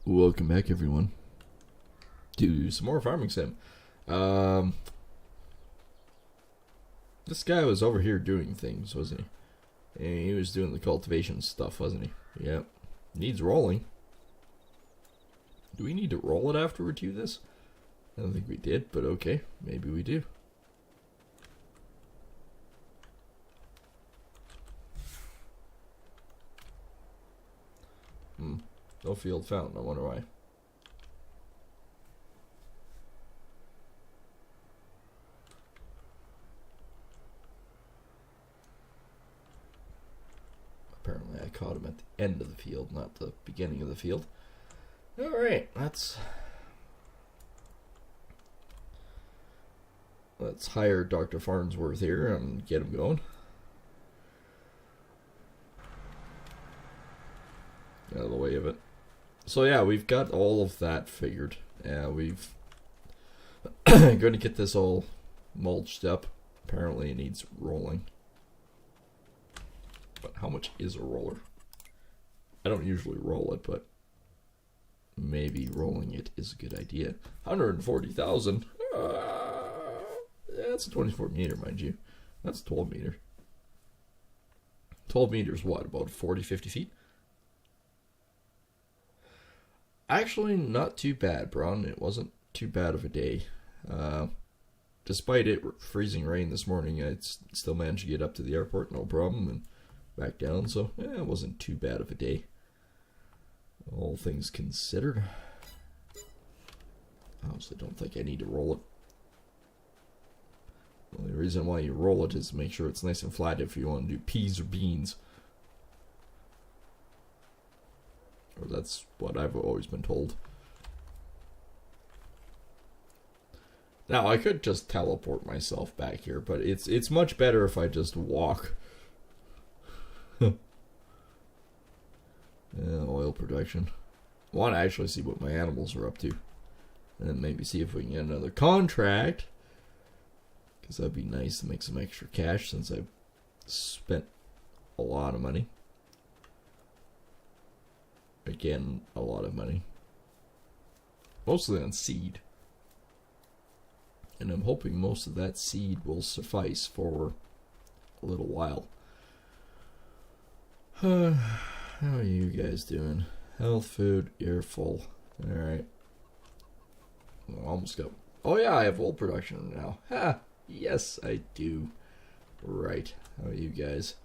Welcome back, everyone, to some more Farming Sim. This guy was over here doing things, wasn't he? And he was doing the cultivation stuff, wasn't he? Yep. Needs rolling. Do we need to roll it after we do this? I don't think we did, but okay. Maybe we do. No field found. I wonder why. Apparently I caught him at the end of the field, not the beginning of the field. Alright, let's hire Dr. Farnsworth here and get him going. Out of the way of it. So yeah, we've got all of that figured. We've going to get this all mulched up. Apparently it needs rolling. But how much is a roller? I don't usually roll it, but maybe rolling it is a good idea. 140,000. That's a 24 meter, mind you. That's 12 meter. 12 meters, what, about 40, 50 feet? Actually, not too bad, Braun. It wasn't too bad of a day. Despite it freezing rain this morning, I still managed to get up to the airport, no problem, and back down. So, yeah, it wasn't too bad of a day. All things considered. I honestly don't think I need to roll it. The only reason why you roll it is to make sure it's nice and flat if you want to do peas or beans. Or that's what I've always been told. Now, I could just teleport myself back here, but it's much better if I just walk. Oil production. I want to actually see what my animals are up to. And then maybe see if we can get another contract. Because that'd be nice to make some extra cash since I've spent a lot of money. Again, a lot of money. Mostly on seed. And I'm hoping most of that seed will suffice for a little while. How are you guys doing? Health, food, you're full. Alright. Almost go. Oh yeah, I have wool production now. Ha! Yes, I do. Right. How are you guys?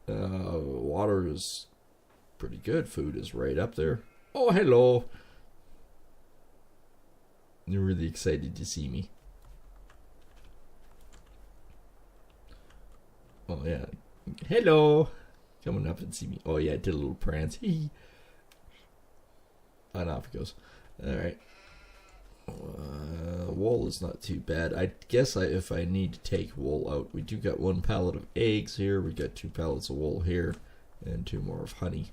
Water is pretty good. Food is right up there. Oh, hello. You're really excited to see me. Oh, yeah. Hello. Coming up and see me. Oh, yeah, I did a little prance. Hee. And off it goes. Alright. Wool is not too bad. I guess if I need to take wool out, we do got 1 pallet of eggs here. We got 2 pallets of wool here. And 2 more of honey.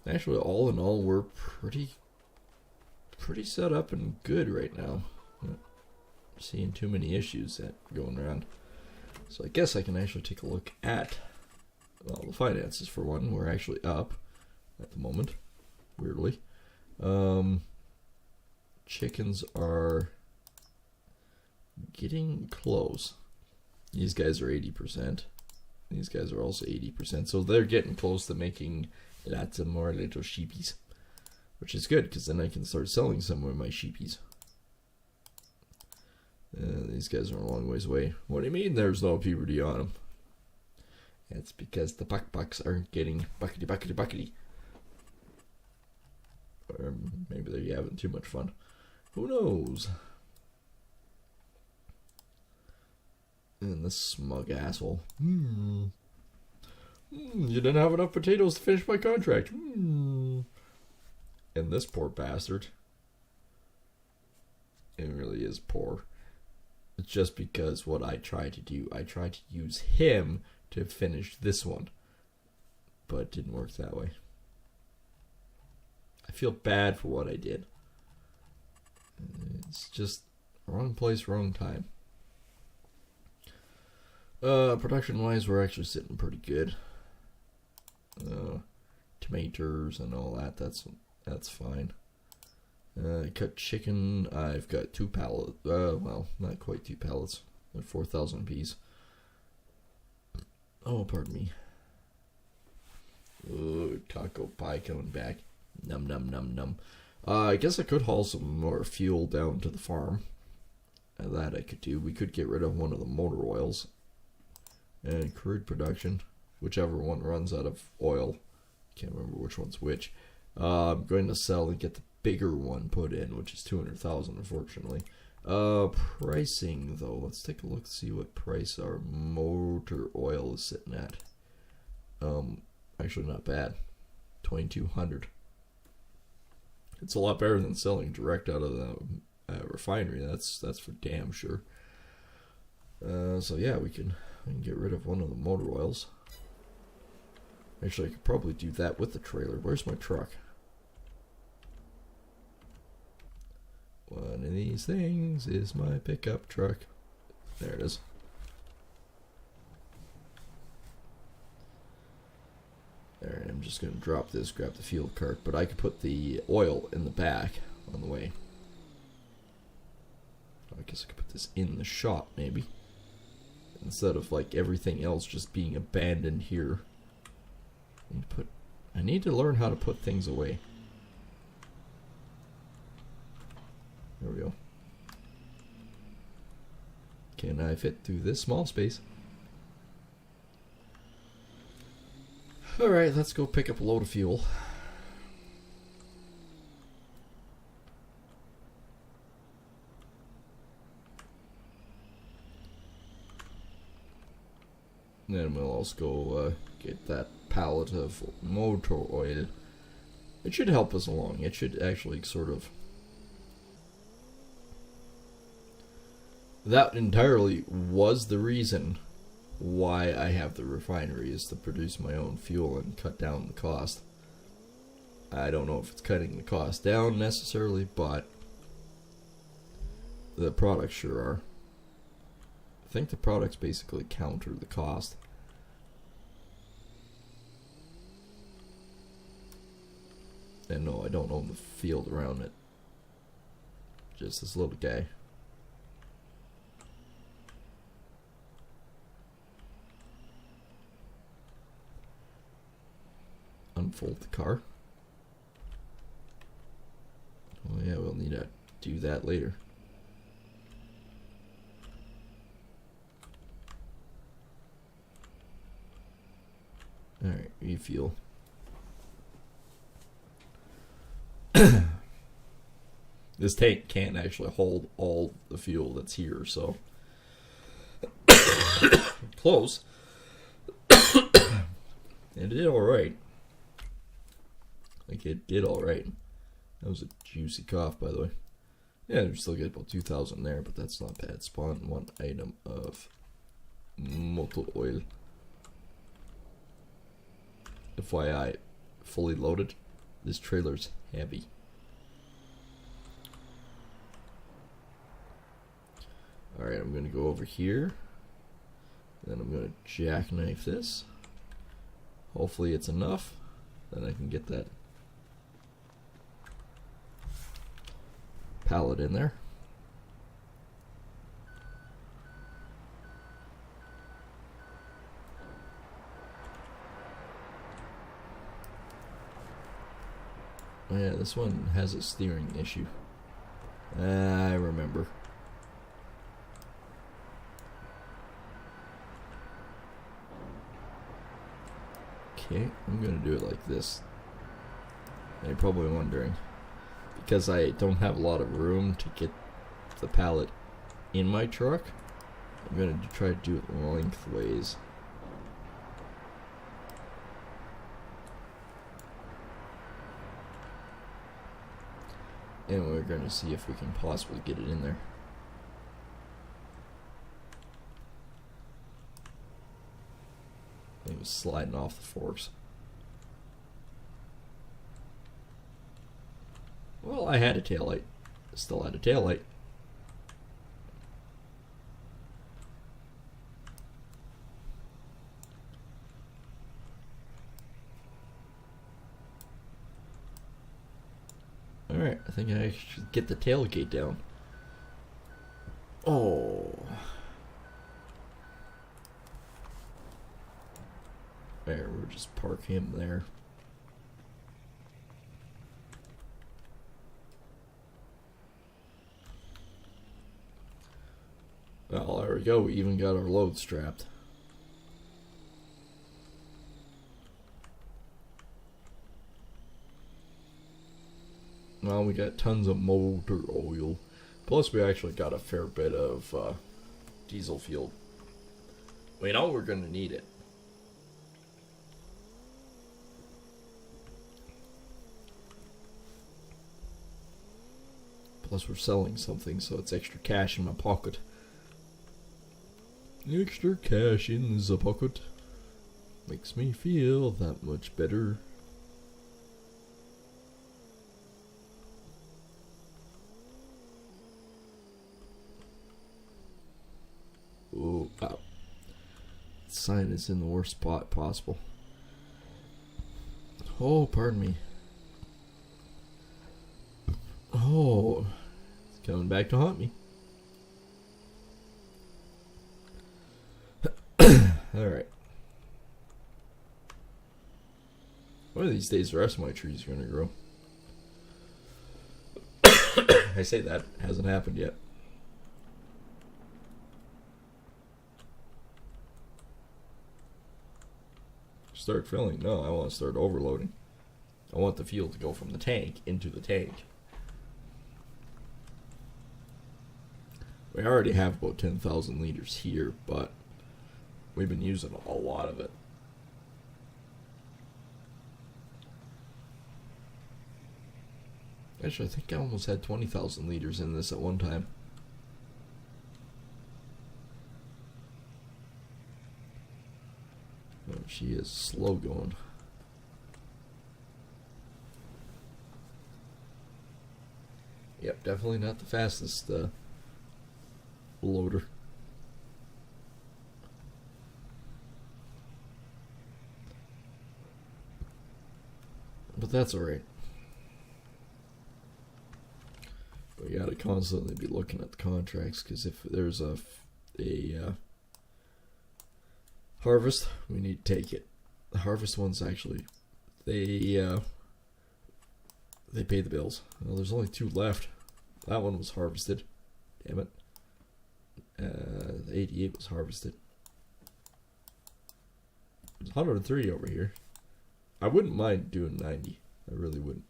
Actually, all in all, we're pretty set up and good right now. Not seeing too many issues going around. So I guess I can actually take a look at, well, the finances for one. We're actually up at the moment, weirdly. Chickens are getting close. These guys are 80%. These guys are also 80%. So they're getting close to making lots of more little sheepies, which is good because then I can start selling some of my sheepies. These guys are a long ways away. What do you mean there's no puberty on them? It's because the bucks aren't getting buckety. Or maybe they're having too much fun. Who knows? And this smug asshole. You didn't have enough potatoes to finish my contract. And this poor bastard. It really is poor. It's just because what I tried to do, I tried to use him to finish this one. But it didn't work that way. I feel bad for what I did. It's just wrong place, wrong time. Production wise, we're actually sitting pretty good. tomatoes and all that. That's fine. Cut chicken. I've got 2 pallets. Well, not quite 2 pallets. They're 4,000 piece. Oh, pardon me. Ooh, taco pie coming back. Num num num num. I guess I could haul some more fuel down to the farm. That I could do. We could get rid of one of the motor oils. And crude production. Whichever one runs out of oil. Can't remember which one's which. I'm going to sell and get the bigger one put in, which is 200,000, unfortunately. Pricing, though. Let's take a look, see what price our motor oil is sitting at. Actually not bad. 2,200. It's a lot better than selling direct out of the refinery. That's for damn sure. So yeah, we can get rid of one of the motor oils. Actually, I could probably do that with the trailer. Where's my truck? One of these things is my pickup truck. There it is. Alright, I'm just going to drop this, grab the fuel cart, but I could put the oil in the back on the way. I guess I could put this in the shop, maybe. Instead of, like, everything else just being abandoned here. I need to learn how to put things away. There we go. Can I fit through this small space? Alright, let's go pick up a load of fuel. Then we'll also go get that pallet of motor oil. It should help us along. It should actually sort of... That entirely was the reason why I have the refinery, is to produce my own fuel and cut down the cost. I don't know if it's cutting the cost down necessarily, but the products sure are. I think the products basically counter the cost. And no, I don't own the field around it. Just this little guy. Unfold the car. Oh yeah, we'll need to do that later. Alright, refuel. This tank can't actually hold all the fuel that's here, so close. And it did alright. Like, it did alright. That was a juicy cough, by the way. Yeah, we still get about 2,000 there, but that's not bad. Spawn 1 item of motor oil. FYI, fully loaded. This trailer's heavy. Alright, I'm going to go over here. Then I'm going to jackknife this. Hopefully it's enough. Then I can get that pallet in there. Oh yeah, this one has a steering issue. I remember. Okay, I'm gonna do it like this. And you're probably wondering, because I don't have a lot of room to get the pallet in my truck, I'm gonna try to do it lengthways. And we're going to see if we can possibly get it in there. It was sliding off the forks. Well, I had a taillight. Still had a taillight. Alright, I think I should get the tailgate down. Oh. There, we'll just park him there. Well, there we go. We even got our load strapped. Well, we got tons of motor oil. Plus, we actually got a fair bit of diesel fuel. We know we're going to need it. Plus, we're selling something, so it's extra cash in my pocket. Extra cash in the pocket. Makes me feel that much better. Oh, wow. The sign is in the worst spot possible. Oh, pardon me. Oh, it's coming back to haunt me. Alright. One of these days, the rest of my trees are going to grow. I say that, hasn't happened yet. Start filling? No, I want to start overloading. I want the fuel to go from the tank into the tank. We already have about 10,000 liters here, but we've been using a lot of it. Actually, I think I almost had 20,000 liters in this at one time. Oh, she is slow going. Yep, definitely not the fastest loader. But that's alright. We gotta constantly be looking at the contracts, because if there's a harvest, we need to take it. The harvest ones actually, they pay the bills. Well, there's only 2 left. That one was harvested. Damn it. The 88 was harvested. There's 103 over here. I wouldn't mind doing 90. I really wouldn't.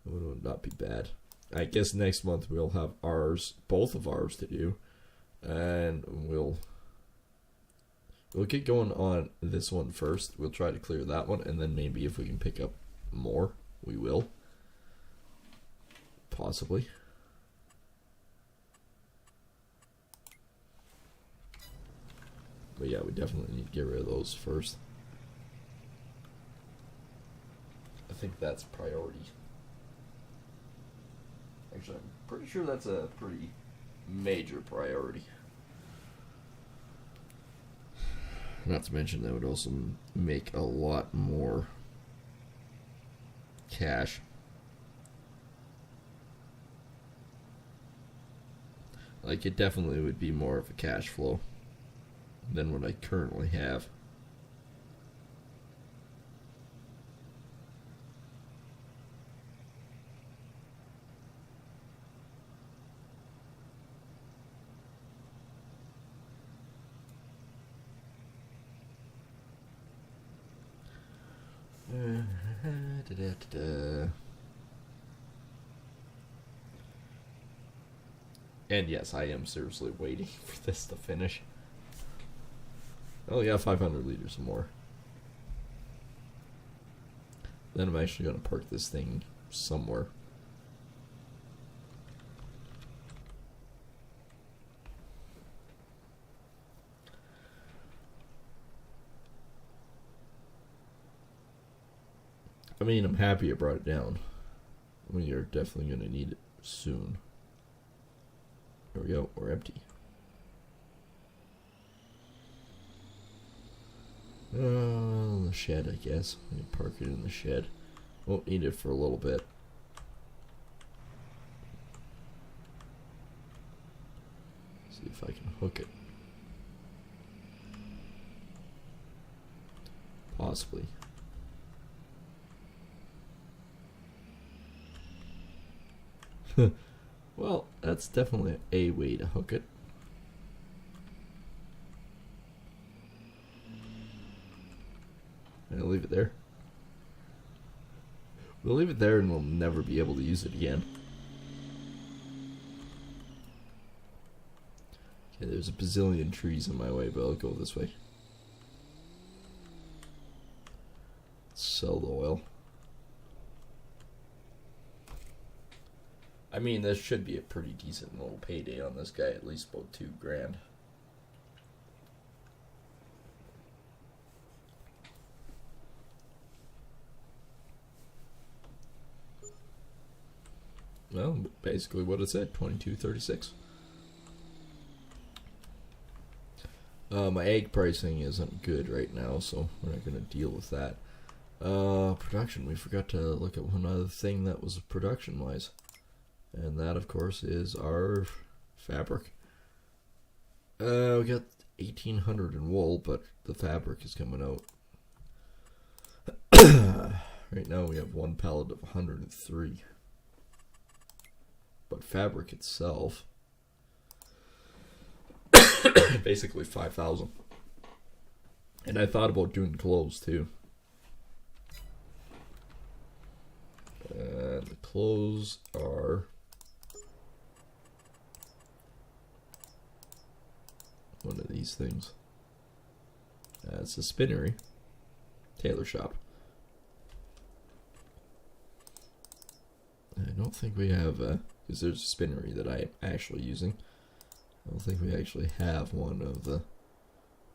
It would not be bad. I guess next month we'll have ours, both of ours to do, and we'll get going on this one first. We'll try to clear that one, and then maybe if we can pick up more, we will. Possibly. But yeah, we definitely need to get rid of those first. I think that's priority. Actually, I'm pretty sure that's a pretty major priority. Not to mention that would also make a lot more cash. Like, it definitely would be more of a cash flow than what I currently have. And yes, I am seriously waiting for this to finish. Oh yeah, 500 liters more. Then I'm actually going to park this thing somewhere. I mean, I'm happy I brought it down. We are definitely going to need it soon. There we go, we're empty. The shed, I guess. We can park it in the shed. Won't need it for a little bit. See if I can hook it. Possibly. Well, that's definitely a way to hook it. I'll leave it there. We'll leave it there and we'll never be able to use it again. Okay, there's a bazillion trees in my way, but I'll go this way. Sell the oil. I mean, this should be a pretty decent little payday on this guy, at least about $2,000. Well, basically what it said, 22.36. My egg pricing isn't good right now, so we're not going to deal with that. Production, we forgot to look at one other thing that was production-wise. And that, of course, is our fabric. We got 1,800 in wool, but the fabric is coming out. Right now we have one pallet of 103. But fabric itself, basically 5,000. And I thought about doing clothes too. The clothes are one of these things. It's a spinnery, tailor shop. I don't think we have, because there's a spinnery that I'm actually using. I don't think we actually have one of the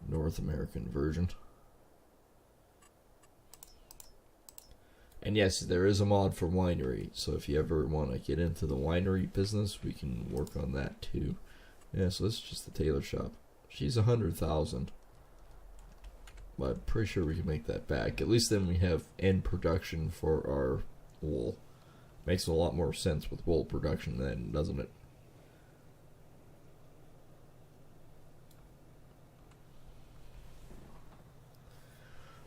North American version. And yes, there is a mod for winery, so if you ever want to get into the winery business, we can work on that too. Yeah, so this is just the tailor shop. She's 100,000. But I'm pretty sure we can make that back. At least then we have end production for our wool. Makes a lot more sense with wool production then, doesn't it?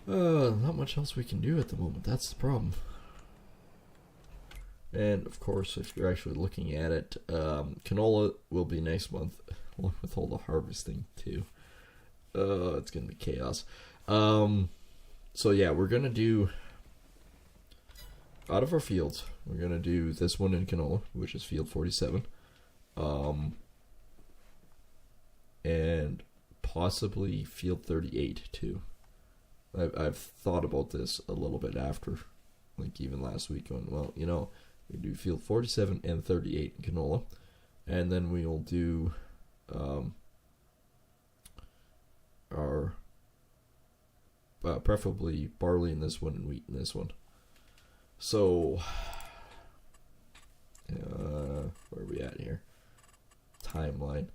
Not much else we can do at the moment. That's the problem. And of course, if you're actually looking at it, canola will be next month, along with all the harvesting too. It's gonna be chaos. So yeah, we're gonna do out of our fields. We're gonna do this one in canola, which is field 47, and possibly field 38 too. I've thought about this a little bit after, like even last week, going, well, you know, we do field 47 and 38 in canola, and then we'll do our preferably barley in this one and wheat in this one. So where are we at here? Timeline.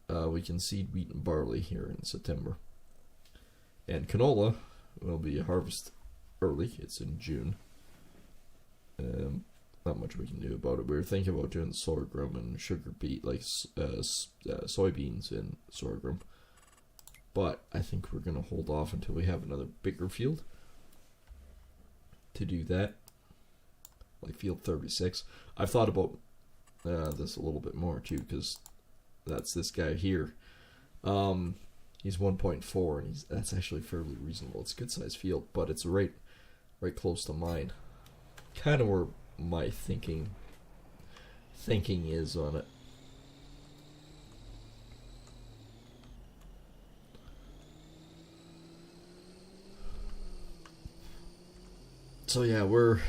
We can seed wheat and barley here in September, and canola will be harvest early. It's in June. Not much we can do about it. We were thinking about doing sorghum and sugar beet, like soybeans and sorghum. But I think we're going to hold off until we have another bigger field to do that. Like field 36. I've thought about this a little bit more too, because that's this guy here. He's 1.4, and that's actually fairly reasonable. It's a good sized field, but it's right close to mine. Kind of where my thinking is on it. So yeah, we're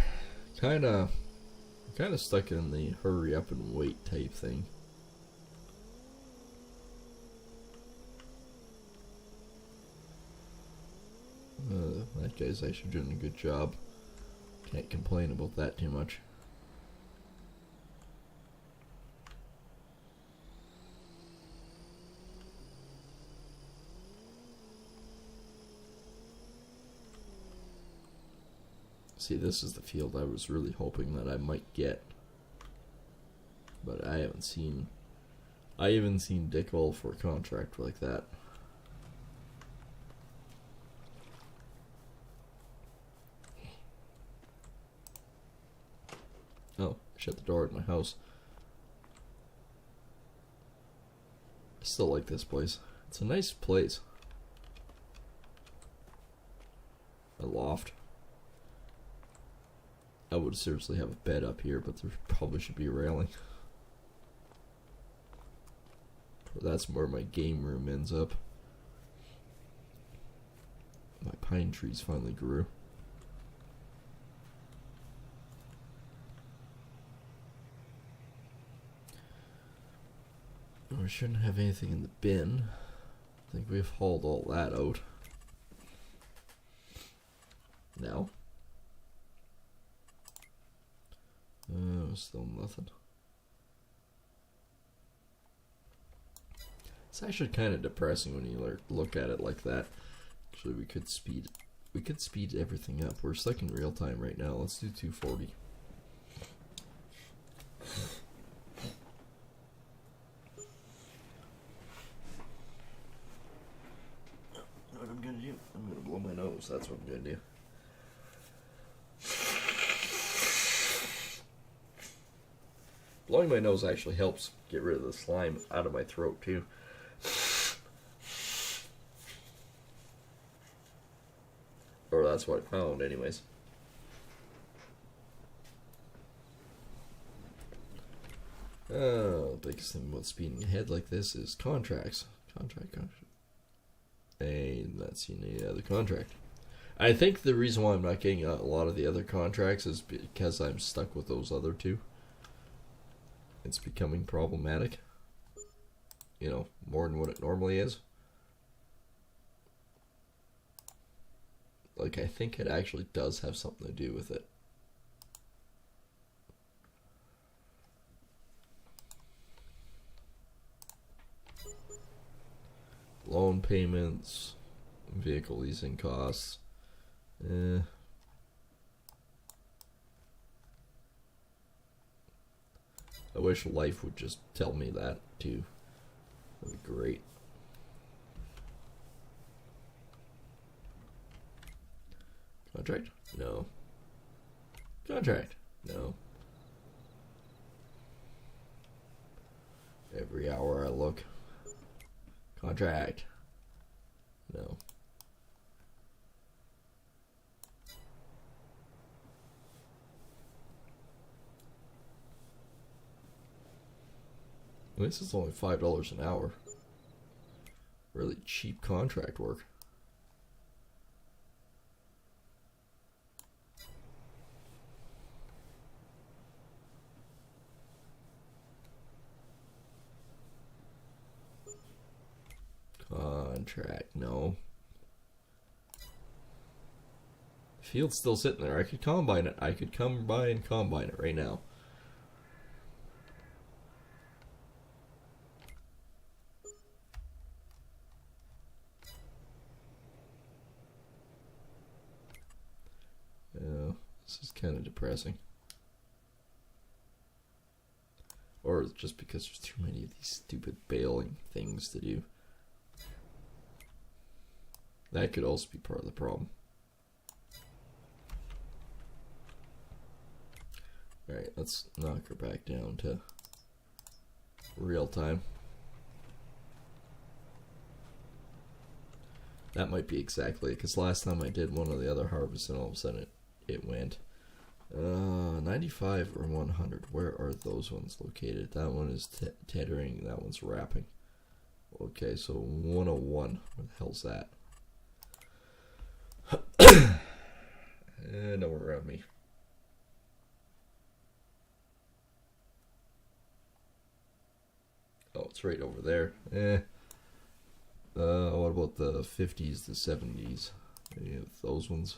kind of stuck in the hurry up and wait type thing. That guy's actually doing a good job. Can't complain about that too much. See, this is the field I was really hoping that I might get, but I haven't seen I even seen Dickwell for a contract like that. Oh, shut the door at my house. I still like this place. It's a nice place. A loft. I would seriously have a bed up here, but there probably should be a railing. That's where my game room ends up. My pine trees finally grew. We shouldn't have anything in the bin. I think we've hauled all that out. Now? Still nothing. It's actually kind of depressing when you look at it like that. Actually, we could speed everything up. We're stuck in real time right now. Let's do 240. What I'm gonna do? I'm gonna blow my nose. That's what I'm gonna do. Blowing my nose actually helps get rid of the slime out of my throat too. Or that's what I found anyways. Biggest thing about speeding ahead like this is contracts. Contract. And not seen any other contract. I think the reason why I'm not getting a lot of the other contracts is because I'm stuck with those other two. It's becoming problematic. You know, more than what it normally is. Like, I think it actually does have something to do with it. Loan payments, vehicle leasing costs. I wish life would just tell me that too. That'd be great. Contract? No. Contract? No. Every hour I look. Contract? No. This is only $5 an hour. Really cheap contract work. Contract, no. Field's still sitting there. I could combine it. I could come by and combine it right now. Yeah, this is kind of depressing. Or just because there's too many of these stupid bailing things to do. That could also be part of the problem. Alright, let's knock her back down to real time. That might be exactly it, because last time I did one of the other harvests and all of a sudden it went. 95 or 100, where are those ones located? That one is tethering, that one's wrapping. Okay, so 101, where the hell's that? Nowhere around me. Oh, it's right over there. What about the 50s, the 70s? Any of those ones?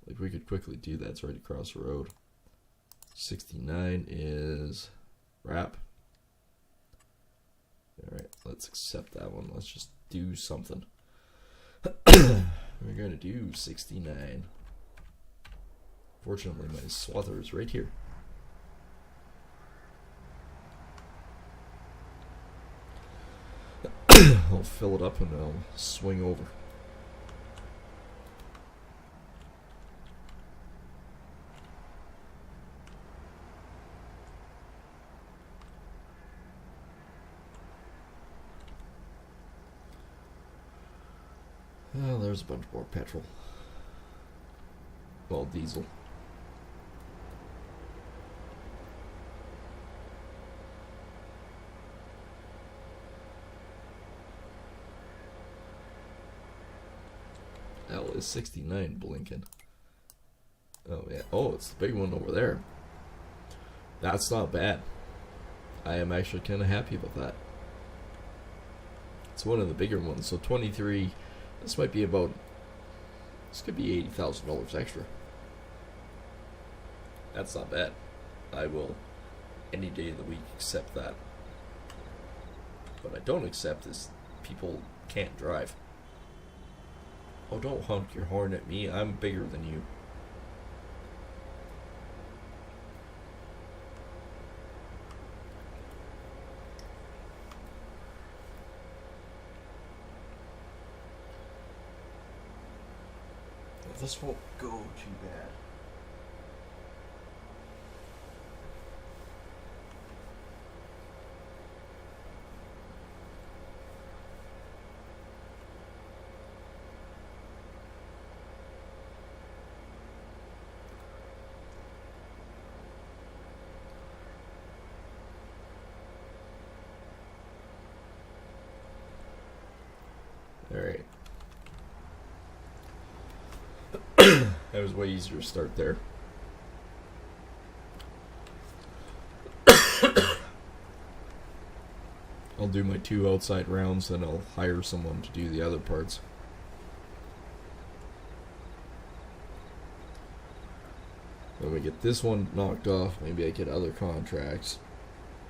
Like, we could quickly do that. It's right across the road. 69 is wrap. Alright, let's accept that one. Let's just do something. We're going to do 69. Fortunately, my swather is right here. I'll fill it up and I'll swing over. Oh, there's a bunch more petrol. Well, diesel. L is 69 blinking. Oh yeah. Oh, it's the big one over there. That's not bad. I am actually kind of happy about that. It's one of the bigger ones. So 23. This might be about. This could be $80,000 extra. That's not bad. I will, any day of the week, accept that. What I don't accept is people can't drive. Oh, don't honk your horn at me. I'm bigger than you. This won't go too bad. Alright. That was way easier to start there. I'll do my 2 outside rounds, then I'll hire someone to do the other parts. When we get this one knocked off, maybe I get other contracts.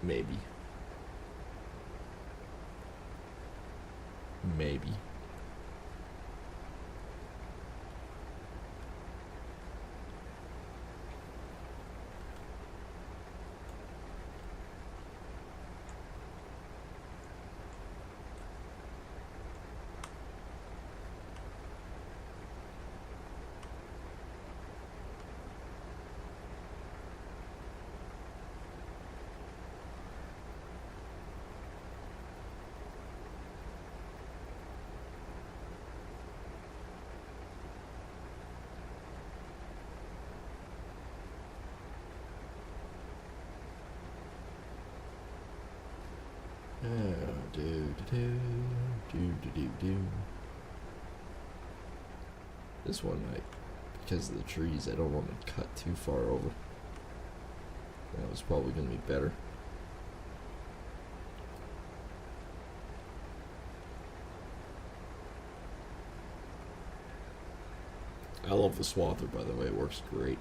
Maybe. Maybe. This one, because of the trees, I don't want to cut too far over. That was probably going to be better. I love the swather, by the way. It works great.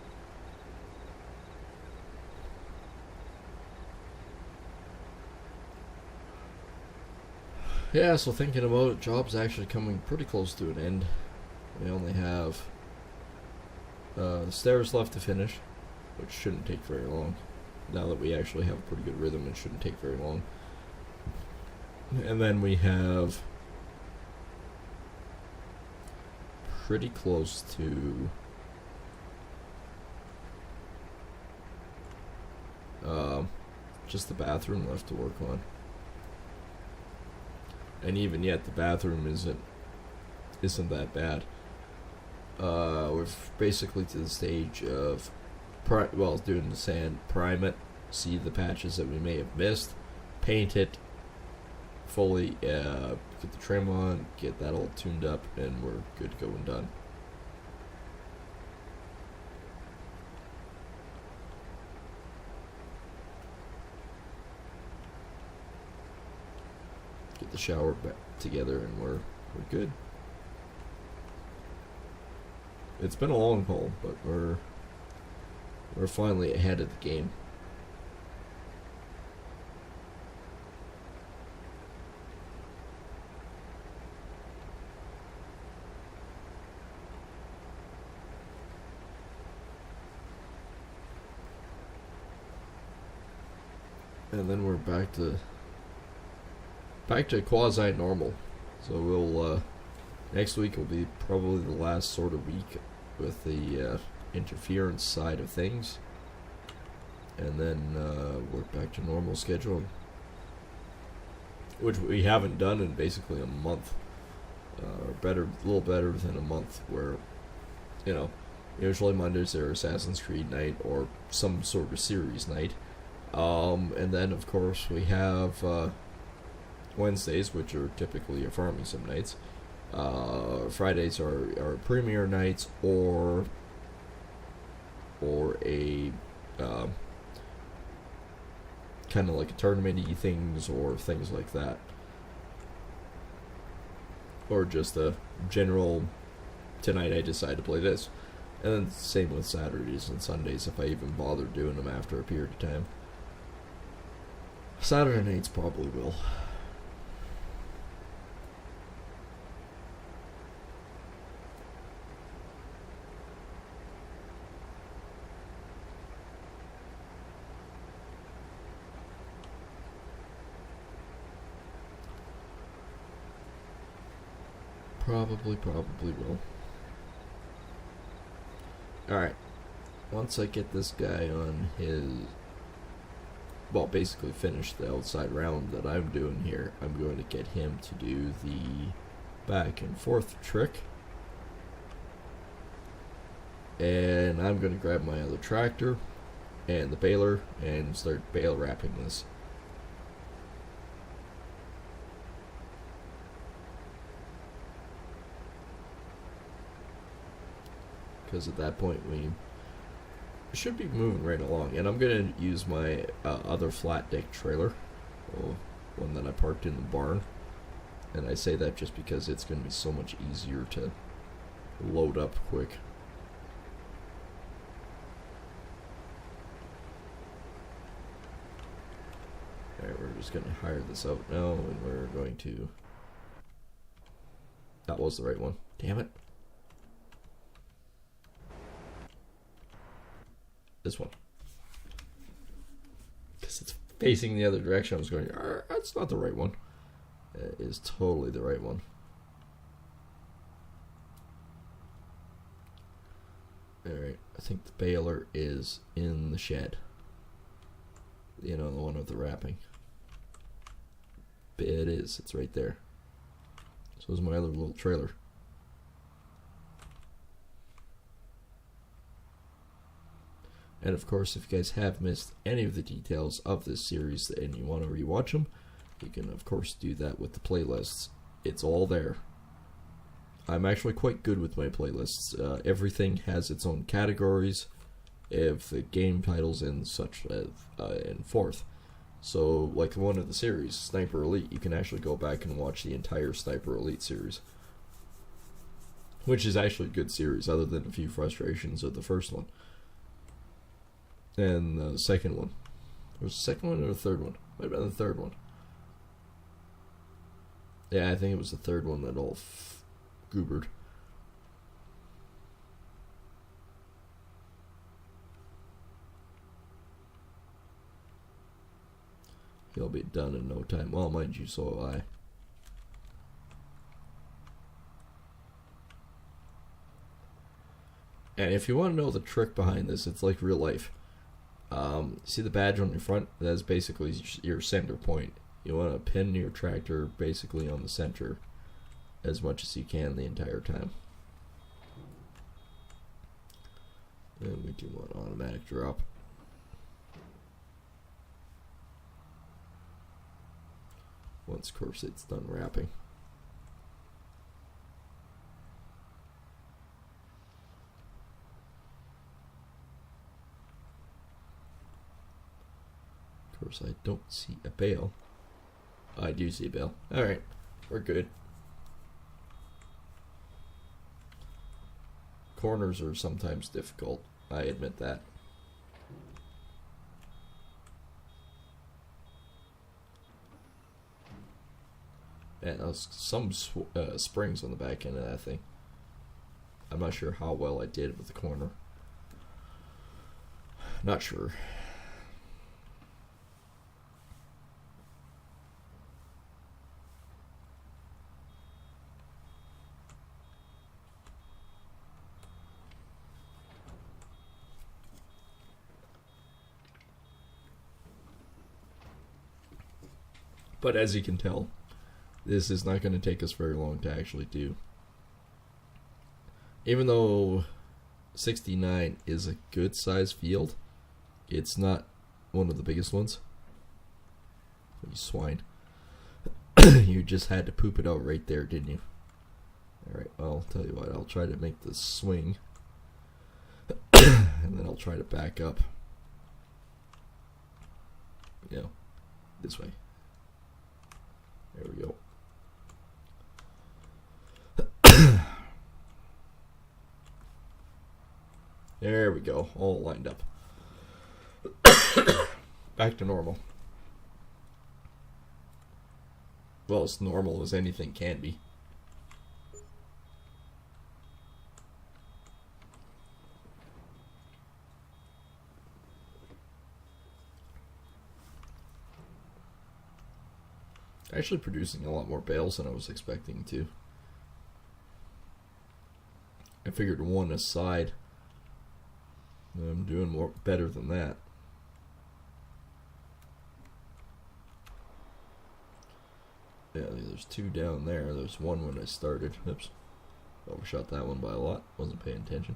Yeah, so thinking about it, job's actually coming pretty close to an end. We only have the stairs left to finish, which shouldn't take very long. Now that we actually have a pretty good rhythm, it shouldn't take very long. And then we have pretty close to just the bathroom left to work on. And even yet, the bathroom isn't that bad. We're basically to the stage of doing the sand, prime it, see the patches that we may have missed, paint it fully, put the trim on, get that all tuned up, and we're good to go and done. Get the shower back together, and we're good. It's been a long haul, but we're finally ahead of the game. And then we're back to back to quasi normal. So we'll next week will be probably the last sort of week with the interference side of things, and then we're back to normal schedule, which we haven't done in basically a month, or better, a little better than a month. Where, you know, usually Mondays are Assassin's Creed night or some sort of series night, and then of course we have Wednesdays, which are typically your farming sim nights. Fridays are premiere nights or a kind of like a tournament-y things or things like that, or just a general tonight I decide to play this. And then same with Saturdays and Sundays if I even bother doing them after a period of time. Saturday nights probably will. Probably will. Alright. Once I get this guy on his... well, basically finish the outside round that I'm doing here, I'm going to get him to do the back and forth trick. And I'm going to grab my other tractor and the baler and start bale wrapping this. Because at that point we should be moving right along. And I'm going to use my other flat deck trailer, one that I parked in the barn. And I say that just because it's going to be so much easier to load up quick. Alright, we're just going to hire this out now, and we're going to... that was the right one. Damn it. This one. Because it's facing the other direction. I was going, that's not the right one. It is totally the right one. Alright, I think the baler is in the shed. You know, the one with the wrapping. It is, it's right there. So is my other little trailer. And of course, if you guys have missed any of the details of this series and you want to rewatch them, you can of course do that with the playlists. It's all there. I'm actually quite good with my playlists. Everything has its own categories, if the game titles and such and forth. So, like one of the series, Sniper Elite, you can actually go back and watch the entire Sniper Elite series, which is actually a good series, other than a few frustrations of the first one. And the second one. Was the second one or the third one? Might have been the third one. Yeah, I think it was the third one that all goobered. He'll be done in no time. Well, mind you, so will I. And if you want to know the trick behind this, it's like real life. See the badge on your front? That's basically your center point. You want to pin your tractor basically on the center as much as you can the entire time. And we do want automatic drop. Once, of course, it's done wrapping. Of course, I don't see a bale. I do see a bale. Alright, we're good. Corners are sometimes difficult, I admit that. And some springs on the back end of that thing. I'm not sure how well I did with the corner. Not sure. But as you can tell, this is not going to take us very long to actually do. Even though 69 is a good size field, it's not one of the biggest ones. You swine. You just had to poop it out right there, didn't you? Alright, well, I'll tell you what, I'll try to make this swing. And then I'll try to back up. You know, this way. There we go. There we go, all lined up. Back to normal. Well, as normal as anything can be. Actually producing a lot more bales than I was expecting to. I figured one aside. I'm doing better than that. Yeah, there's two down there. There's one when I started. Oops. Overshot that one by a lot. Wasn't paying attention.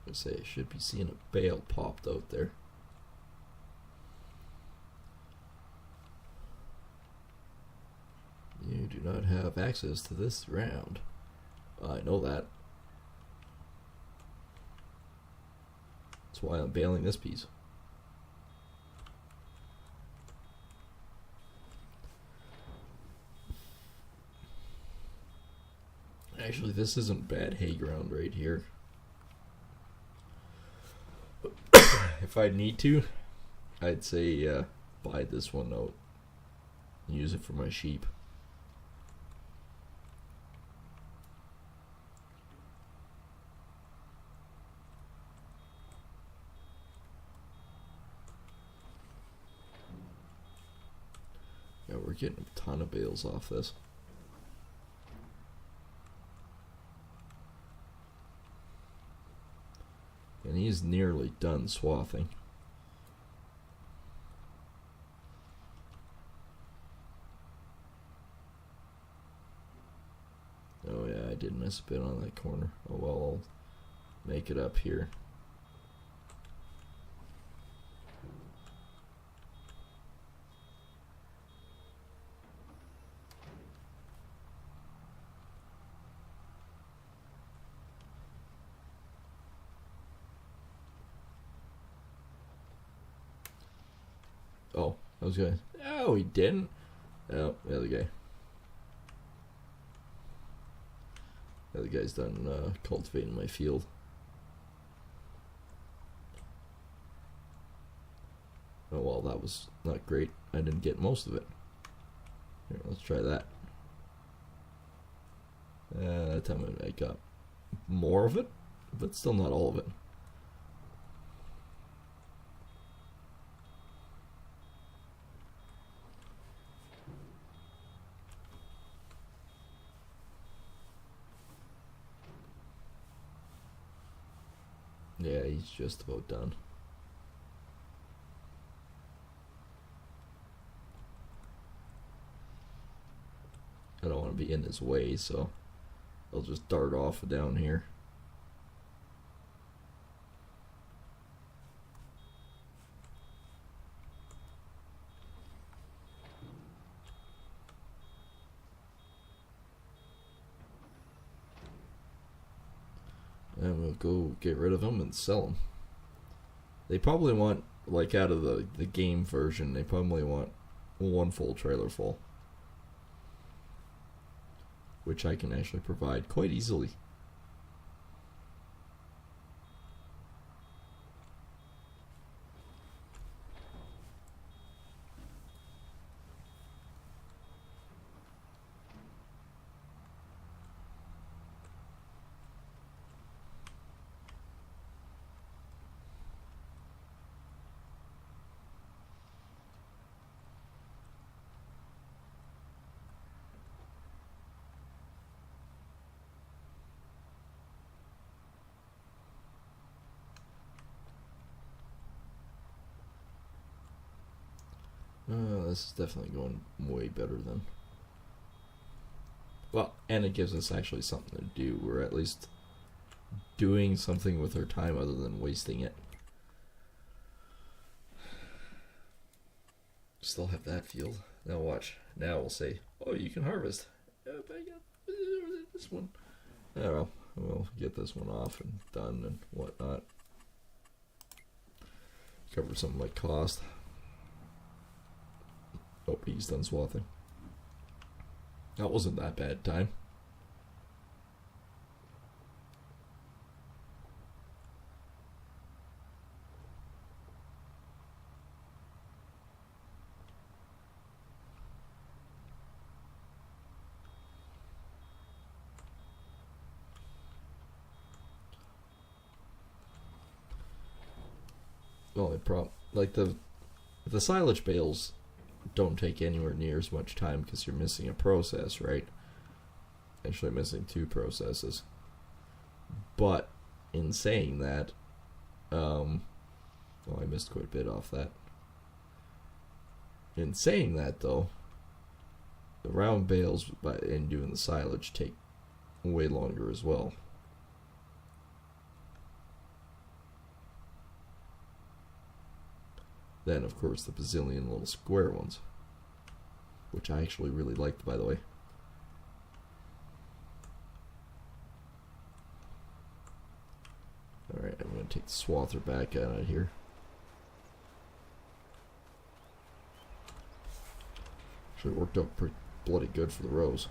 I say I should be seeing a bale popped out there. You do not have access to this round. I know that. That's why I'm baling this piece. Actually, this isn't bad hay ground right here. If I need to, I'd say buy this one out and use it for my sheep. Yeah, we're getting a ton of bales off this. And he's nearly done swathing. Oh yeah, I did miss a bit on that corner. Oh well, I'll make it up here. Oh, I was going. Oh, he didn't. Oh, the other guy. The other guy's done cultivating my field. Oh well, that was not great. I didn't get most of it. Here, let's try that. That time I got more of it, but still not all of it. Yeah, he's just about done. I don't want to be in his way, so I'll just dart off down here. And we'll go get rid of them and sell them. They probably want, like out of the game version, they probably want one full trailer full. Which I can actually provide quite easily. This is definitely going way better than. Well, and it gives us actually something to do. We're at least doing something with our time other than wasting it. Still have that field. Now watch. Now we'll say, oh, you can harvest. But I got this one. Oh well, we'll get this one off and done and whatnot. Cover some of my cost. Oh, he's done swathing. That wasn't that bad time. Well, like the silage bales don't take anywhere near as much time because you're missing a process, right? Actually missing two processes. But in saying that, well, I missed quite a bit off that. In saying that, though, the round bales in doing the silage take way longer as well. Then, of course, the bazillion little square ones, which I actually really liked, by the way. Alright, I'm going to take the swather back out of here. Actually worked out pretty bloody good for the rows.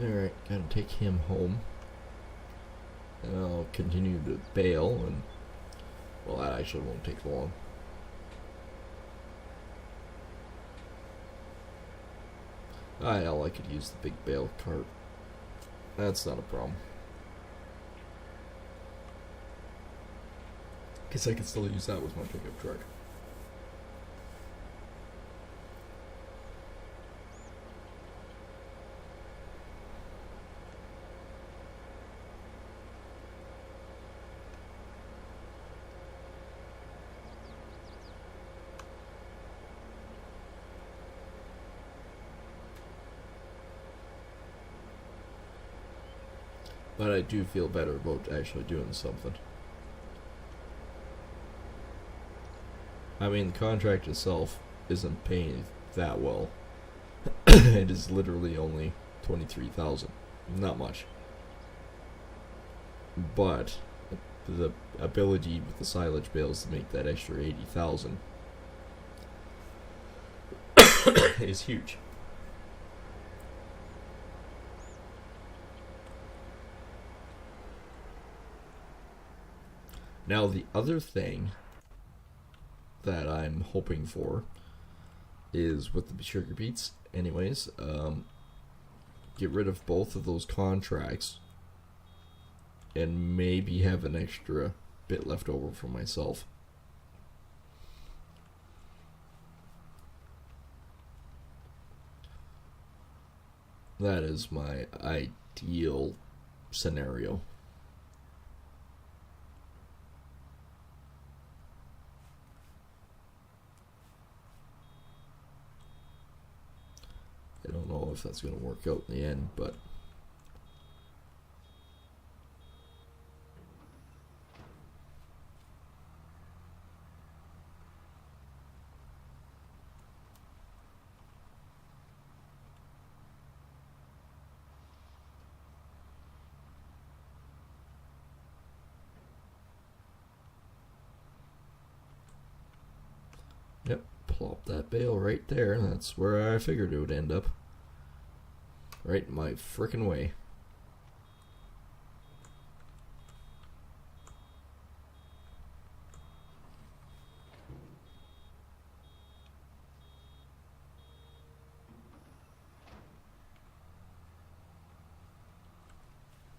Alright, gotta take him home. And I'll continue to bale, and well, that actually won't take long. Hell, I could use the big bale cart. That's not a problem. Guess I can still use that with my pickup truck. But I do feel better about actually doing something. I mean, the contract itself isn't paying that well. It is literally only $23,000. Not much. But the ability with the silage bales to make that extra $80,000 is huge. Now, the other thing that I'm hoping for is with the sugar beets, anyways, get rid of both of those contracts and maybe have an extra bit left over for myself. That is my ideal scenario. I don't know if that's going to work out in the end, but yep, plop that bale right there. That's where I figured it would end up. Right in my frickin' way.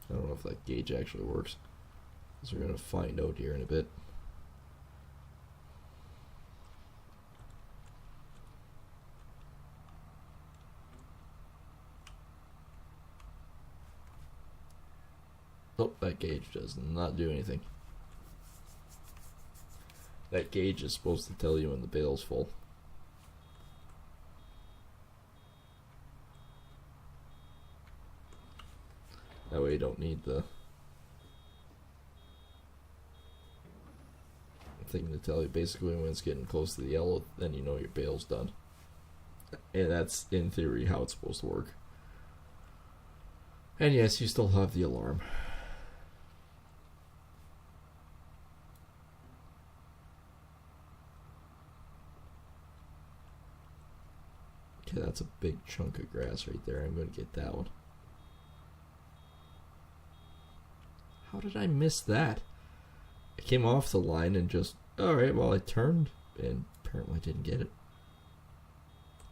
I don't know if that gauge actually works, because we're going to find out here in a bit. Oh, that gauge does not do anything. That gauge is supposed to tell you when the bale's full. That way you don't need the thing to tell you. Basically, when it's getting close to the yellow, then you know your bale's done. And that's, in theory, how it's supposed to work. And yes, you still have the alarm. Okay, that's a big chunk of grass right there. I'm going to get that one. How did I miss that? I came off the line and just, alright, well, I turned and apparently didn't get it.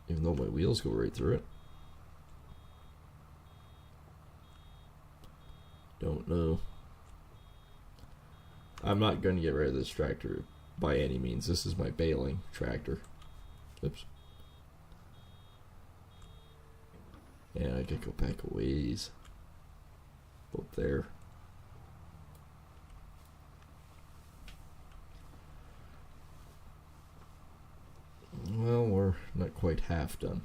Even though my wheels go right through it. Don't know. I'm not going to get rid of this tractor by any means. This is my baling tractor. Oops. Yeah, I gotta go back a ways. Up there. Well, we're not quite half done.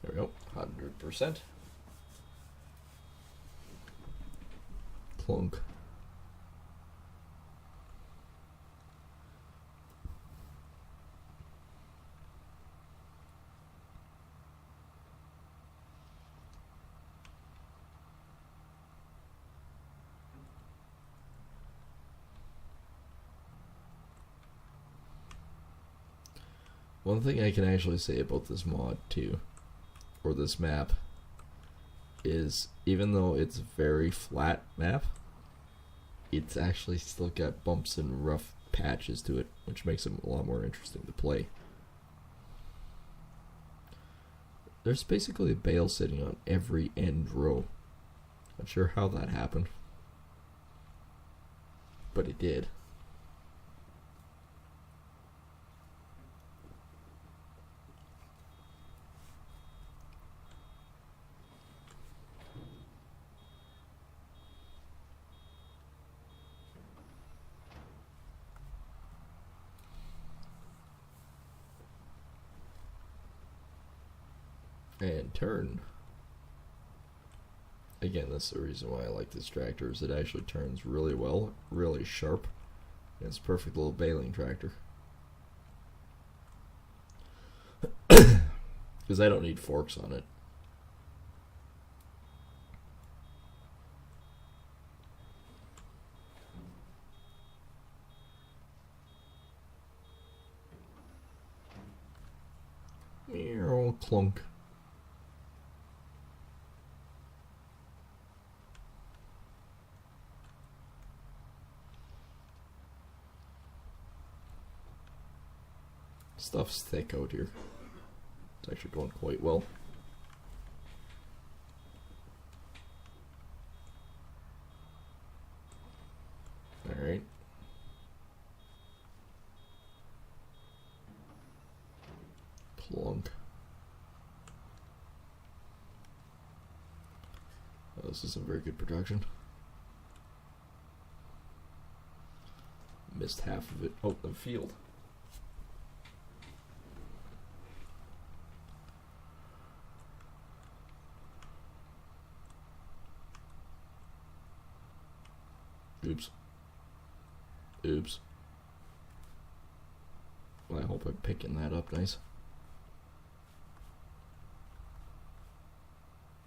There we go, 100%. Clunk. One thing I can actually say about this mod too, or this map, is even though it's a very flat map, it's actually still got bumps and rough patches to it, which makes it a lot more interesting to play. There's basically a bale sitting on every end row. Not sure how that happened, but it did. And turn. Again, that's the reason why I like this tractor, is it actually turns really well, really sharp, and it's a perfect little baling tractor. Because I don't need forks on it. Meow, clunk. Stuff's thick out here. It's actually going quite well. Alright. Clunk. Oh, this isn't very good production. Missed half of it out in the field. Oops. Oops. Well, I hope I'm picking that up nice.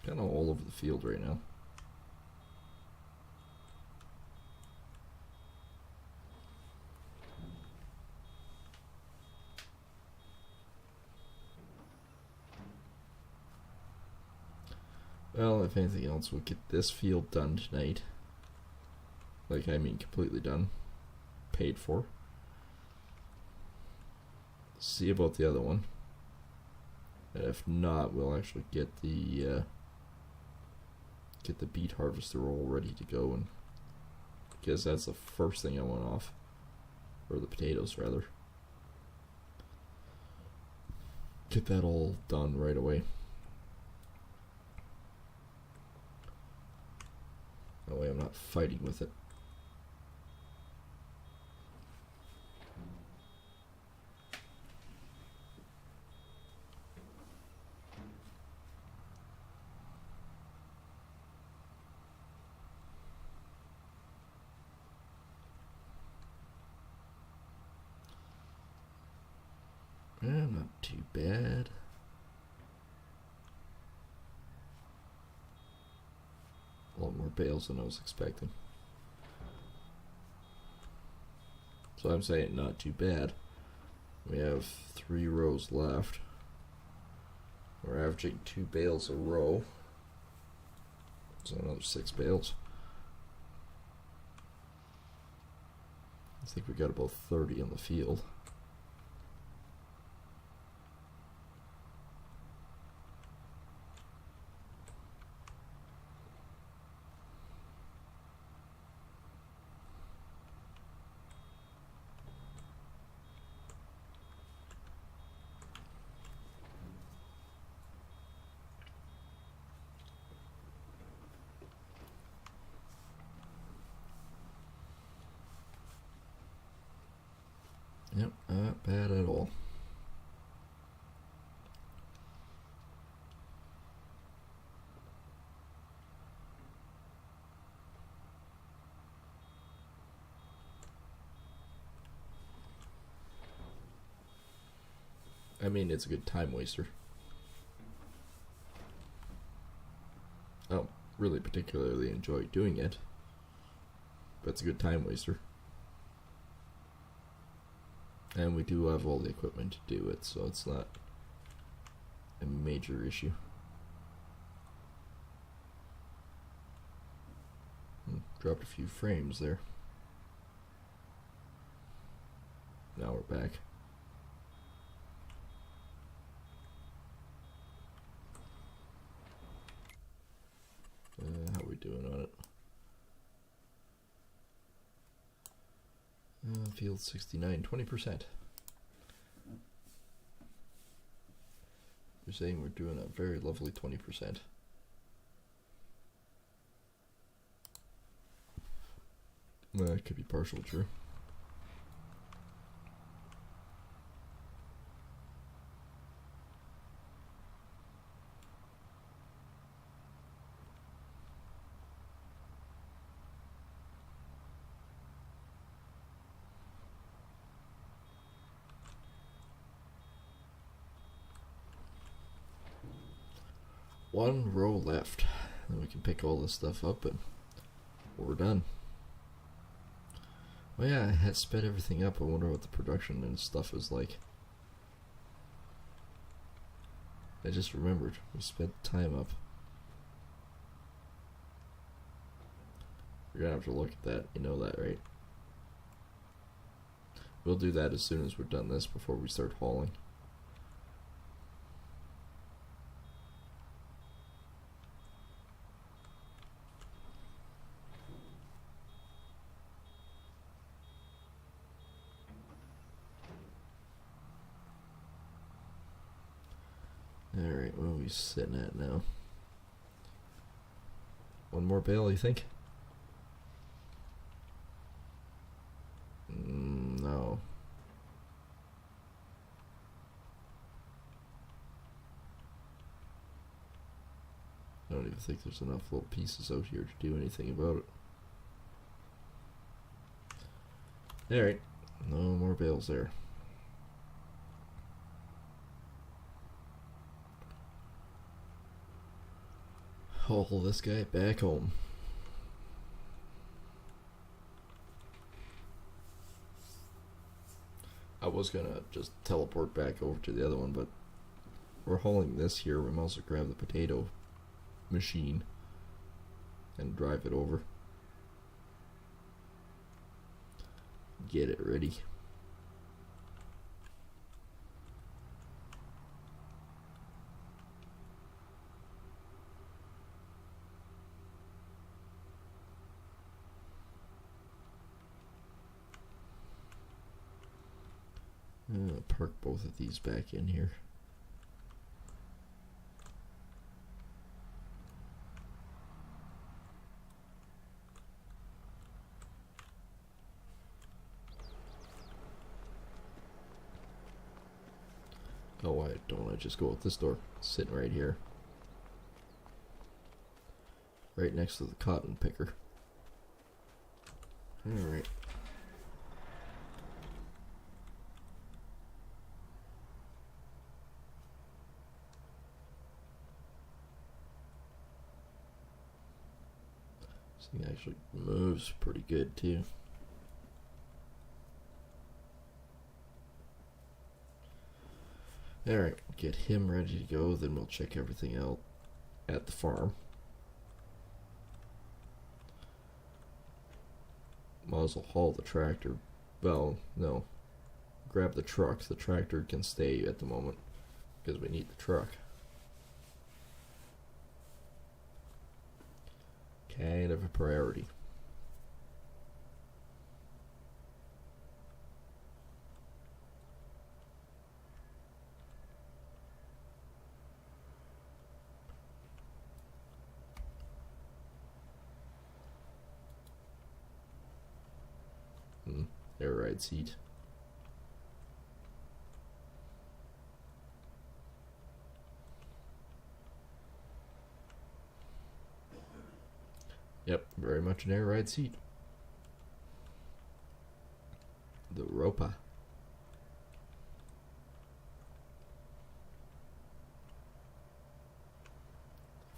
Kind of all over the field right now. Well, if anything else, we'll get this field done tonight. Like, I mean, completely done. Paid for. See about the other one. And if not, we'll actually get the beet harvester all ready to go, and because that's the first thing I want off. or the potatoes rather. Get that all done right away. That way I'm not fighting with it. Not too bad. A lot more bales than I was expecting. So I'm saying not too bad. We have 3 rows left. We're averaging 2 bales a row. So another 6 bales. I think we got about 30 in the field. Yep, not bad at all. I mean, it's a good time waster. I don't really particularly enjoy doing it, but it's a good time waster. And we do have all the equipment to do it, so it's not a major issue. Dropped a few frames there. Now we're back. How are we doing on it? Field 69, 20%. You're saying we're doing a very lovely 20%. Well, it could be partially true. One row left. Then we can pick all this stuff up and we're done. Oh yeah, I had sped everything up. I wonder what the production and stuff is like. I just remembered. We sped time up. We're gonna have to look at that. You know that, right? We'll do that as soon as we're done this before we start hauling. Alright, what are we sitting at now? One more bale, you think? No. I don't even think there's enough little pieces out here to do anything about it. Alright, no more bales there. Haul this guy back home. I was gonna just teleport back over to the other one, but we're hauling this here. We might also grab the potato machine and drive it over. Get it ready. Park both of these back in here. Oh, why don't I just go out this door? Sitting right here. Right next to the cotton picker. Alright. This thing actually moves pretty good too. Alright, get him ready to go, then we'll check everything out at the farm. Might as well haul the tractor. Well, no. Grab the truck. The tractor can stay at the moment because we need the truck. Kind of a priority. Air ride seat. Yep, very much an air ride seat. The Ropa.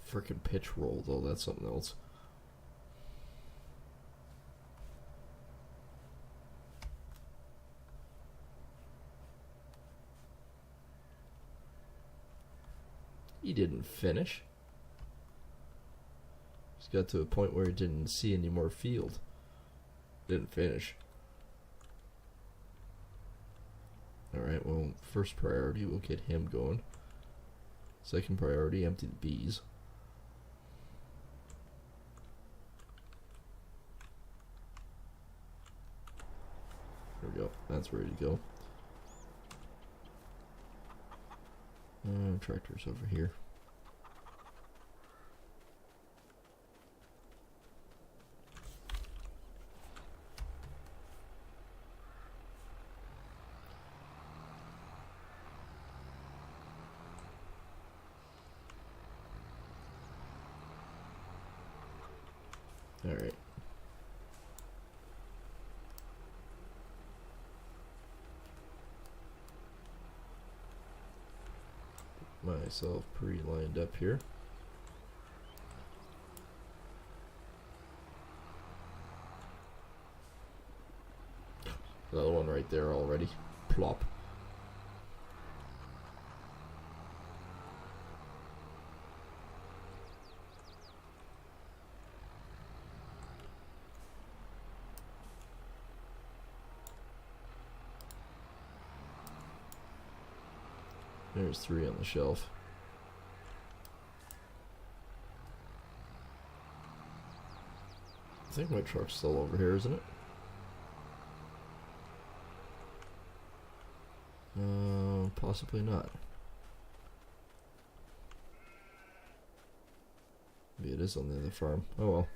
Frickin' pitch roll though, that's something else. He didn't finish. He's got to a point where he didn't see any more field. Didn't finish. Alright, well, first priority, we'll get him going. Second priority, empty the bees. There we go. That's ready to go. Tractor's over here. All right. Myself pre-lined up here. Another one right there already. Plop. There's 3 on the shelf. I think my truck's still over here, isn't it? Possibly not. Maybe it is on the other farm. Oh well.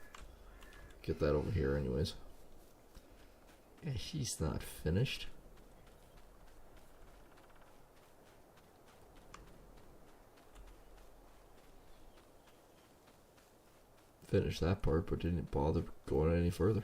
Get that over here anyways. Yeah, he's not finished. Finished that part, but didn't bother going any further.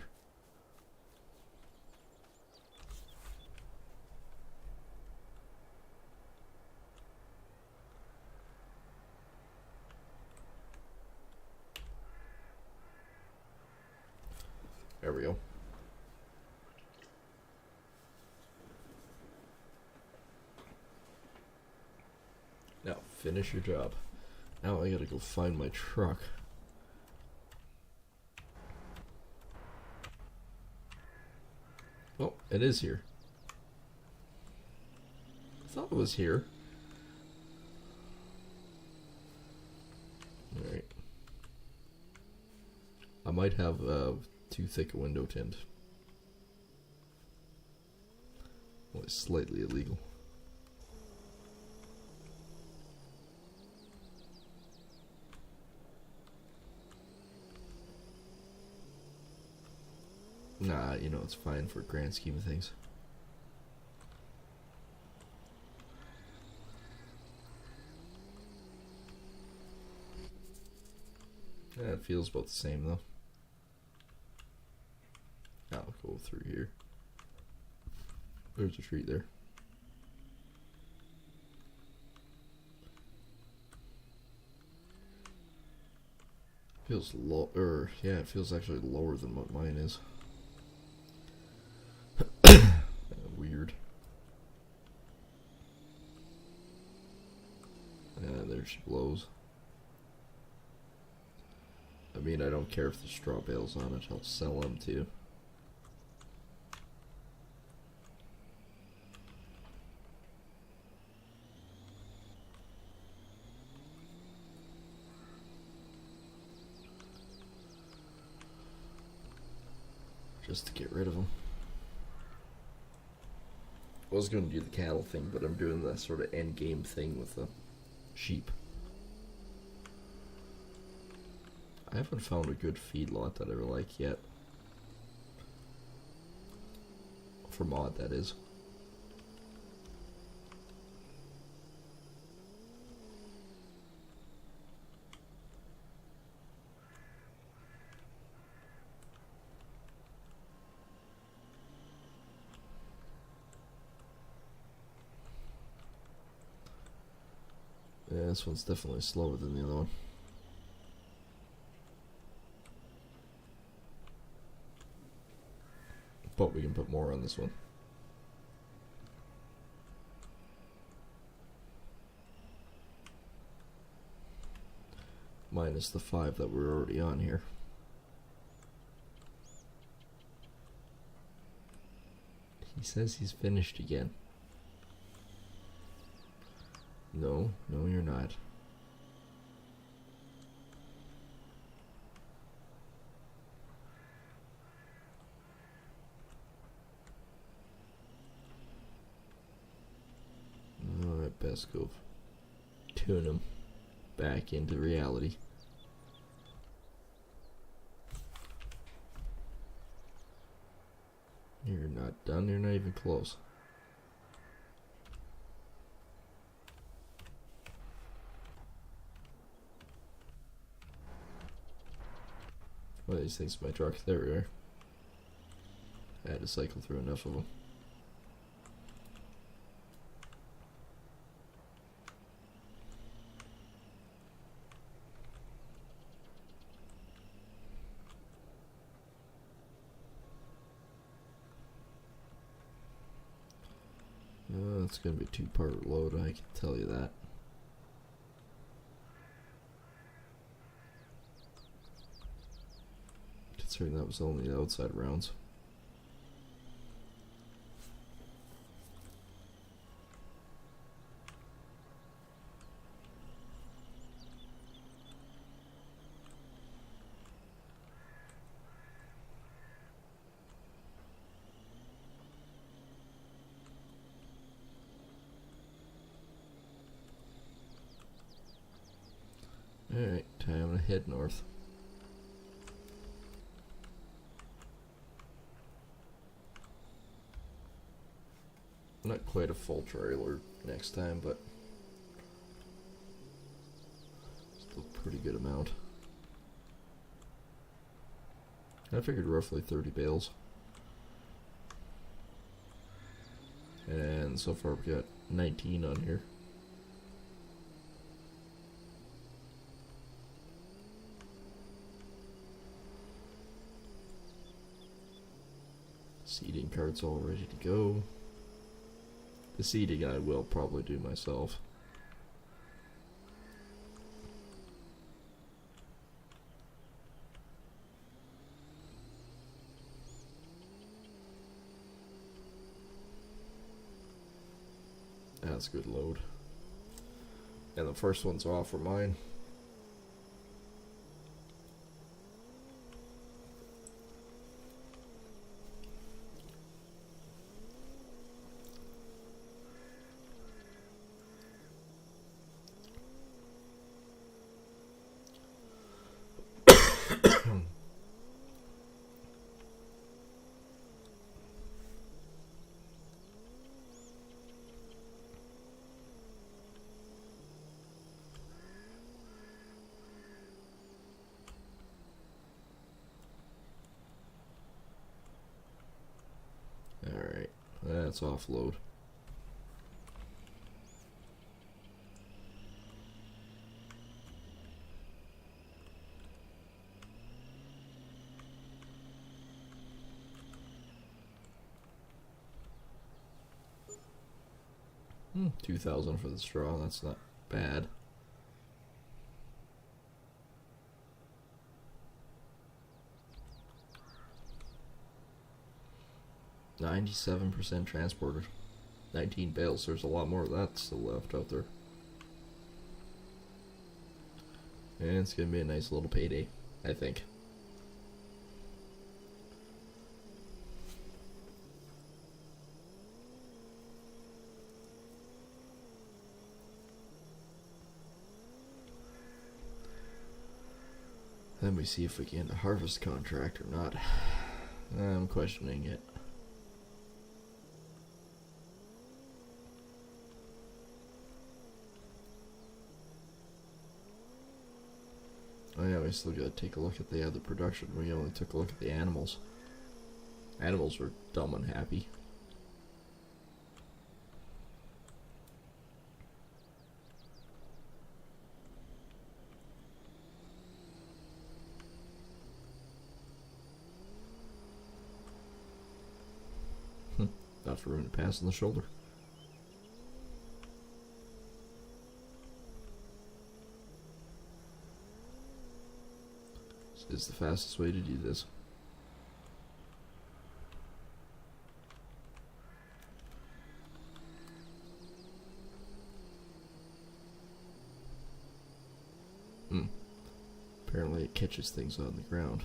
There we go. Now finish your job. Now I gotta go find my truck. Oh, it is here. I thought it was here. Alright. I might have too thick a window tint. Only only slightly illegal. Nah, you know, it's fine for grand scheme of things. Yeah, it feels about the same though. I'll go through here. There's a tree there. Feels low, yeah, it feels actually lower than what mine is. Weird. Yeah, there she blows. I mean, I don't care if there's straw bales on it. I'll sell them too. Just to get rid of them. I was going to do the cattle thing, but I'm doing the sort of end game thing with the sheep. I haven't found a good feedlot that I like yet. For mod, that is. Yeah, this one's definitely slower than the other one. But we can put more on this one. Minus the 5 that we're already on here. He says he's finished again. No, no you're not. Alright, best go tune him back into reality. You're not done, you're not even close. One of these things in my truck. There we are. I had to cycle through enough of them. It's going to be a 2-part load, I can tell you that. Considering that was only the outside rounds. Alright, time to head north. Not quite a full trailer next time, but still a pretty good amount. I figured roughly 30 bales. And so far we've got 19 on here. Seeding cart's all ready to go. The seeding I will probably do myself. That's a good load. And the first one's off for mine. Let's offload. $2,000 for the straw. That's not bad. $97% transported. 19 bales. There's a lot more of that still left out there. And it's gonna be a nice little payday, I think. Then we see if we can get a harvest contract or not. I'm questioning it. Oh yeah, we still gotta take a look at the other production. We only took a look at the animals. Animals were dumb unhappy. Not for room to pass on the shoulder. This is the fastest way to do this. Apparently it catches things on the ground.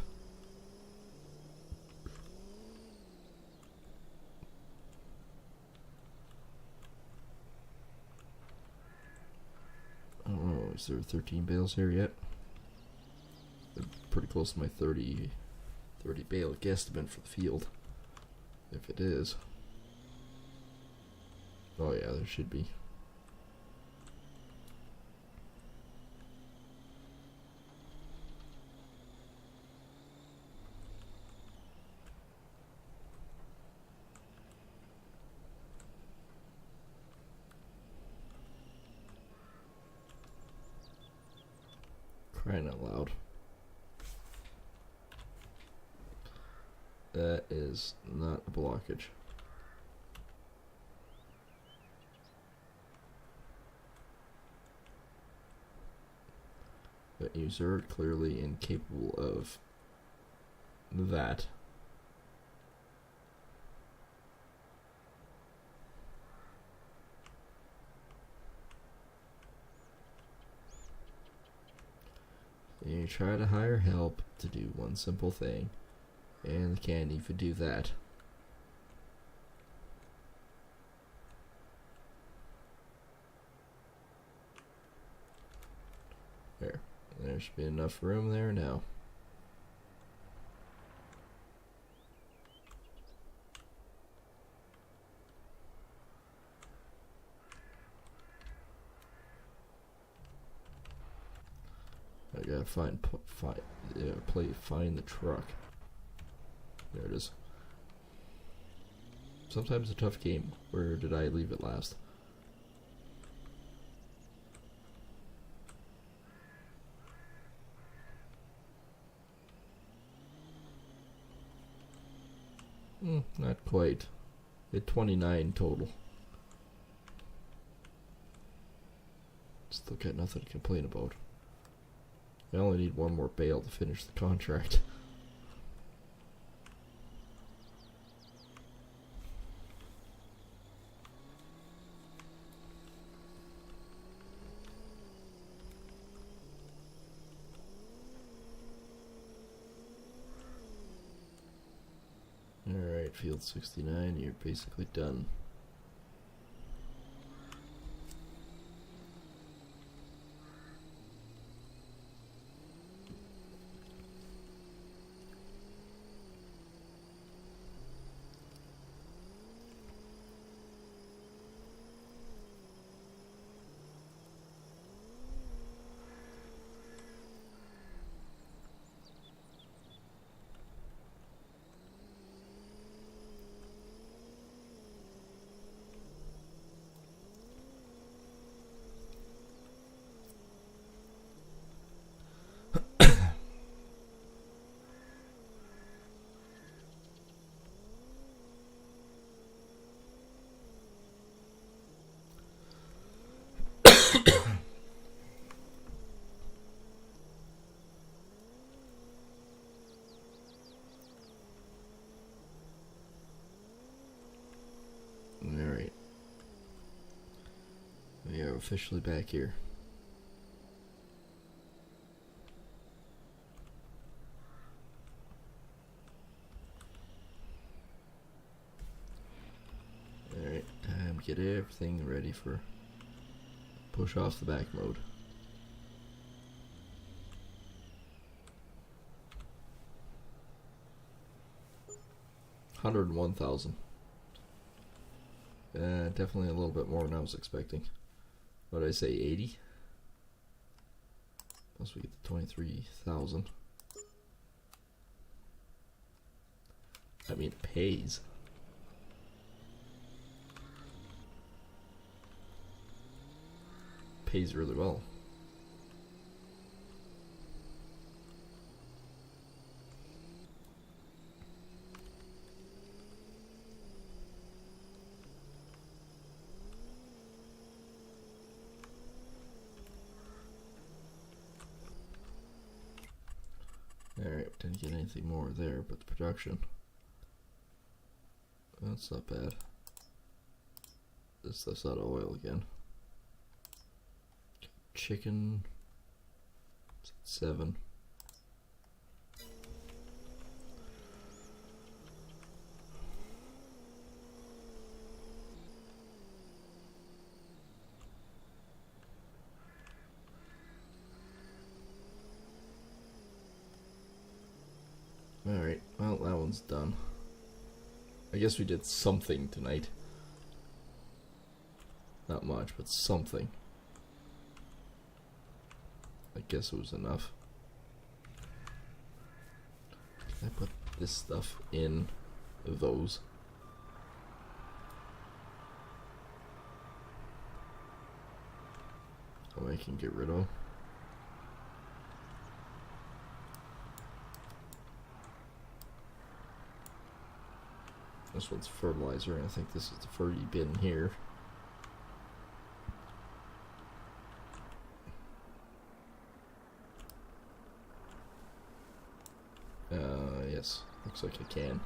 I don't know, is there 13 bales here yet? They're pretty close to my 30 bale guesstimate for the field. If it is. Oh yeah, there should be. Crying out loud. That is not a blockage. That user clearly incapable of that. You try to hire help to do one simple thing, and they can't even do that. There should be enough room there now. I gotta find the truck. There it is. Sometimes a tough game. Where did I leave it last? Not quite. Hit 29 total. Still got nothing to complain about. I only need one more bale to finish the contract. Alright, field 69, you're basically done. We are officially back here. Alright, time to get everything ready for push off the back mode. $101,000. Definitely a little bit more than I was expecting. What did I say, 80? Plus we get the 23,000. I mean, it pays. Pays really well. Alright, didn't get anything more there, but the production. That's not bad. This stuff's out of oil again. Chicken. 7. Alright, well, that one's done. I guess we did something tonight. Not much, but something. I guess it was enough. Can I put this stuff in those? Oh, I can get rid of. This one's fertilizer, and I think this is the ferty bin here. Yes, looks like I can.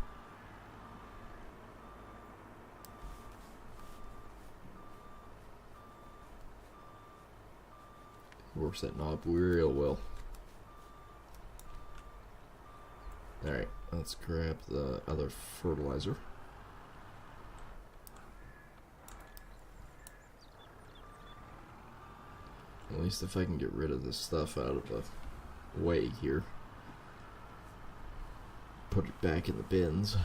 Works that knob real well. Alright, let's grab the other fertilizer. At least if I can get rid of this stuff out of the way here. Put it back in the bins.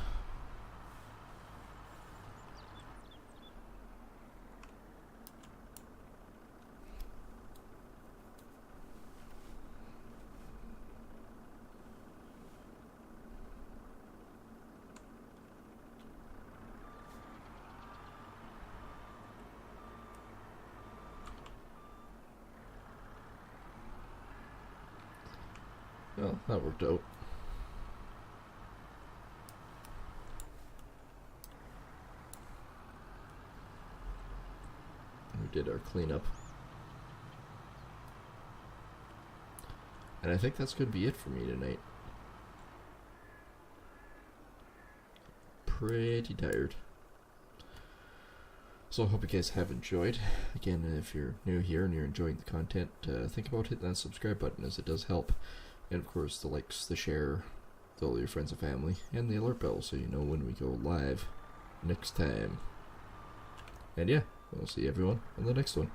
Well, that worked out. We did our cleanup. And I think that's going to be it for me tonight. Pretty tired. So I hope you guys have enjoyed. Again, if you're new here and you're enjoying the content, think about hitting that subscribe button, as it does help. And of course the likes, the share to all your friends and family, and the alert bell so you know when we go live next time. And yeah, we'll see everyone in the next one.